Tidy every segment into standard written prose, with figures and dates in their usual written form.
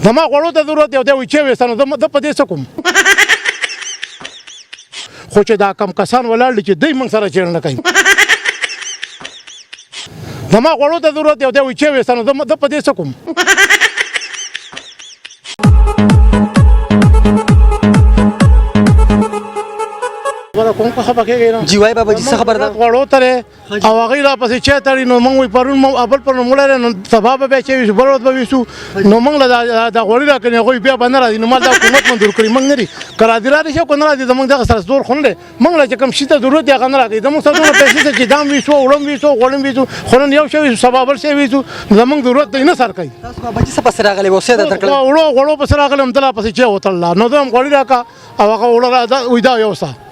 زما غوړو ته ضرورت دی او دی وایي چې ویسته نو زه په دې څه کوم خو چې دا کم کسان ولاړ دي چې دوی موږ سره چېړنه کوي زما غوړو ته ضرورت دی او دی وایي چې ویسته نو زه په دې څه کوم کوم څه خبره کېږي نه جی وای بابا جی څه خبر ده غوړو ته او هغه لا پسې چې تړي نو موږ وي پرون اول پر موږ نو سبب به چې بل ورځ به وسو نو موږ دا غوړي راکنه غوي بیا باندې راځي نو مال دا حکومت منظور کړی موږ نه لري کرا دی راځي کو نه راځي موږ دغه سره زور خونډه موږ لا چې کوم شي ته ضرورت یې غن راځي موږ سره پیسې چې دام وسو وړم وسو غوړم وسو خورن یو شی سبب شي وسو زموږ ضرورت نه سر کوي تاسو بابا جی څه پس راغلی وسه ده ترکل غوړو پس راغلم دلا پسې چې وتل نو زم غوړي راکا او هغه وړه وې دا یو څه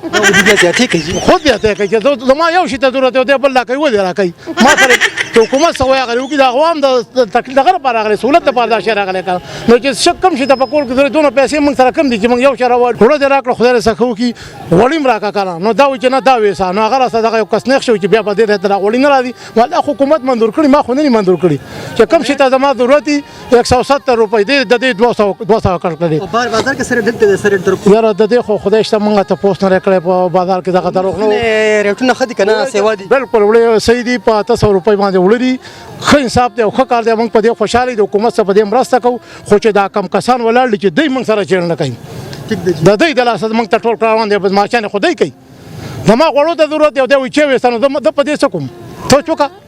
بیا ټیک دی خود بیا ته کوي چې زما یو شی ته ضرورت دی بل لا کوي و دی را کوي ما سره حکومت سویا غریو کې دا عوام د تکلیف دغه لپاره راغلي سہولت لپاره دا شهر راغلي نو چې شک کم شي ته په کول کې دونه پیسې موږ سره کم دي چې موږ یو شهر وړو دی راکړه خدای سخو کې وړیم راکا کنه نو دا و چې نه دا وېسا نو هغه سره دغه یو کس نه شو چې بیا په دې راته وړي نه راځي ولدا حکومت منظور کړی ما خو نه منظور کړی چې کم شي ته زما ضرورت 170 روپۍ دی د دې 200 کړی په بازار کې سره دلته سره در یاره د دې خو خدای شته موږ ته پوسټ نه کړی په بازار کې دغه دروغ نو ریټونه خدي کنه سیوا دي بالکل وړي صحیح دي په 300 روپۍ باندې وړي خو انصاف دی او خو کار دی موږ په دې خوشاله د حکومت سره په دې مرسته کوو خو چې دا کم کسان ولاړ دي چې دوی موږ سره چېړنه کوي د دوی د لاسه موږ ته ټول کاروان دی بس ماشانه خدای کوي زما غوړو ته ضرورت دی او دی وایي چې ویسته نو زه په دې څه کوم ته چوکه